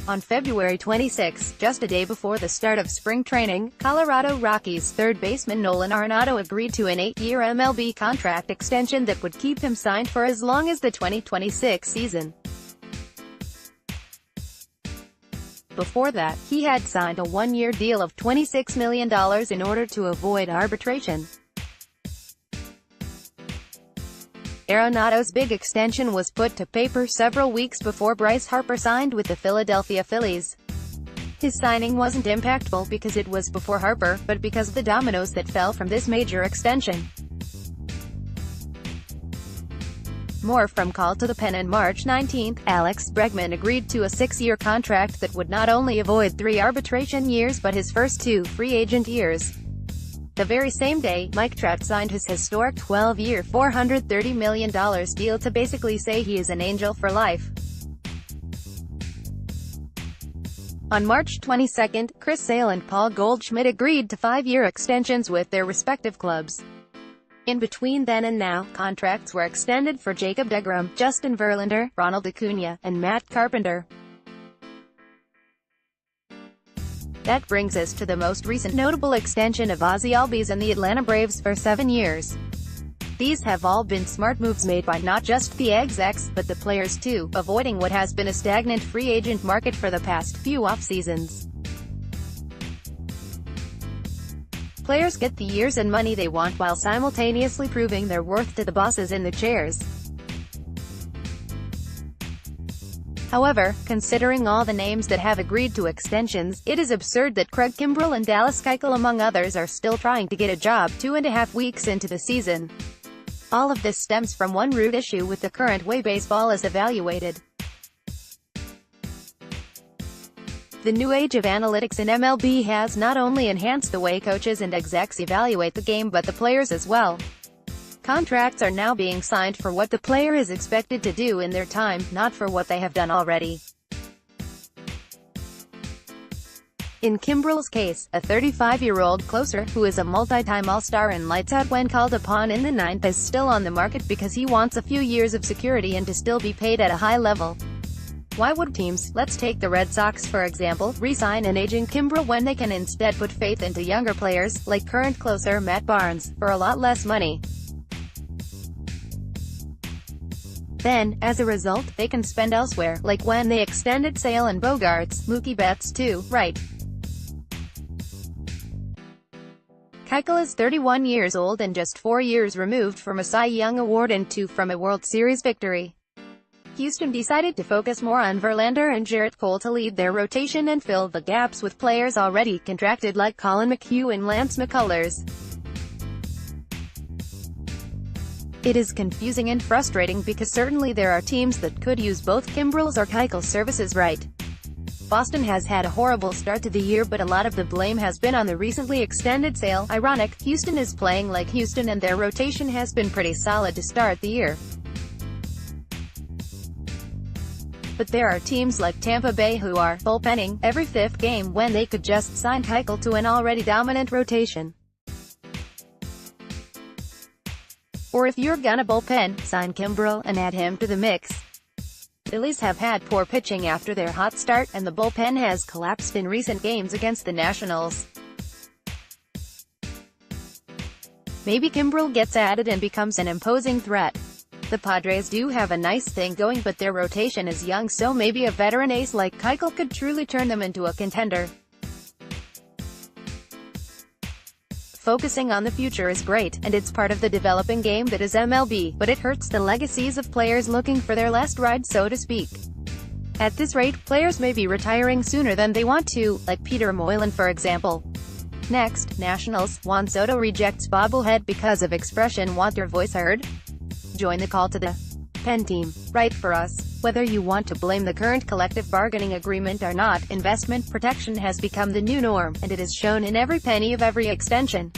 On February 26, just a day before the start of spring training, Colorado Rockies third baseman Nolan Arenado agreed to an 8-year MLB contract extension that would keep him signed for as long as the 2026 season. Before that, he had signed a one-year deal of $26 million in order to avoid arbitration. Arenado's big extension was put to paper several weeks before Bryce Harper signed with the Philadelphia Phillies. His signing wasn't impactful because it was before Harper, but because of the dominoes that fell from this major extension. More from Call to the Pen. On March 19, Alex Bregman agreed to a 6-year contract that would not only avoid 3 arbitration years but his first 2 free agent years. The very same day, Mike Trout signed his historic 12-year $430 million deal to basically say he is an Angel for life. On March 22, Chris Sale and Paul Goldschmidt agreed to 5-year extensions with their respective clubs. In between then and now, contracts were extended for Jacob deGrom, Justin Verlander, Ronald Acuna, and Matt Carpenter. That brings us to the most recent notable extension of Ozzie Albies and the Atlanta Braves for 7 years. These have all been smart moves made by not just the execs, but the players too, avoiding what has been a stagnant free agent market for the past few off-seasons. Players get the years and money they want while simultaneously proving their worth to the bosses in the chairs. However, considering all the names that have agreed to extensions, it is absurd that Craig Kimbrel and Dallas Keuchel among others are still trying to get a job 2.5 weeks into the season. All of this stems from one root issue with the current way baseball is evaluated. The new age of analytics in MLB has not only enhanced the way coaches and execs evaluate the game but the players as well. Contracts are now being signed for what the player is expected to do in their time, not for what they have done already. In Kimbrel's case, a 35-year-old closer, who is a multi-time All-Star and lights out when called upon in the ninth, is still on the market because he wants a few years of security and to still be paid at a high level. Why would teams, let's take the Red Sox for example, re-sign an aging Kimbrel when they can instead put faith into younger players, like current closer Matt Barnes, for a lot less money? Then, as a result, they can spend elsewhere, like when they extended Sale and Bogaerts, Mookie Betts too, right? Keuchel is 31 years old and just 4 years removed from a Cy Young Award and 2 from a World Series victory. Houston decided to focus more on Verlander and Jarrett Cole to lead their rotation and fill the gaps with players already contracted like Colin McHugh and Lance McCullers. It is confusing and frustrating because certainly there are teams that could use both Kimbrel's or Keuchel's services right. Boston has had a horrible start to the year but a lot of the blame has been on the recently extended Sale. Ironic, Houston is playing like Houston and their rotation has been pretty solid to start the year. But there are teams like Tampa Bay who are bullpenning every 5th game when they could just sign Keuchel to an already dominant rotation. Or if you're gonna bullpen, sign Kimbrel and add him to the mix. Phillies have had poor pitching after their hot start, and the bullpen has collapsed in recent games against the Nationals. Maybe Kimbrel gets added and becomes an imposing threat. The Padres do have a nice thing going but their rotation is young, so maybe a veteran ace like Keuchel could truly turn them into a contender. Focusing on the future is great, and it's part of the developing game that is MLB, but it hurts the legacies of players looking for their last ride, so to speak. At this rate, players may be retiring sooner than they want to, like Peter Moylan for example. Next, Nationals, Juan Soto rejects bobblehead because of expression "want your voice heard?" Join the Call to the Pen team. Write for us. Whether you want to blame the current collective bargaining agreement or not, investment protection has become the new norm, and it is shown in every penny of every extension.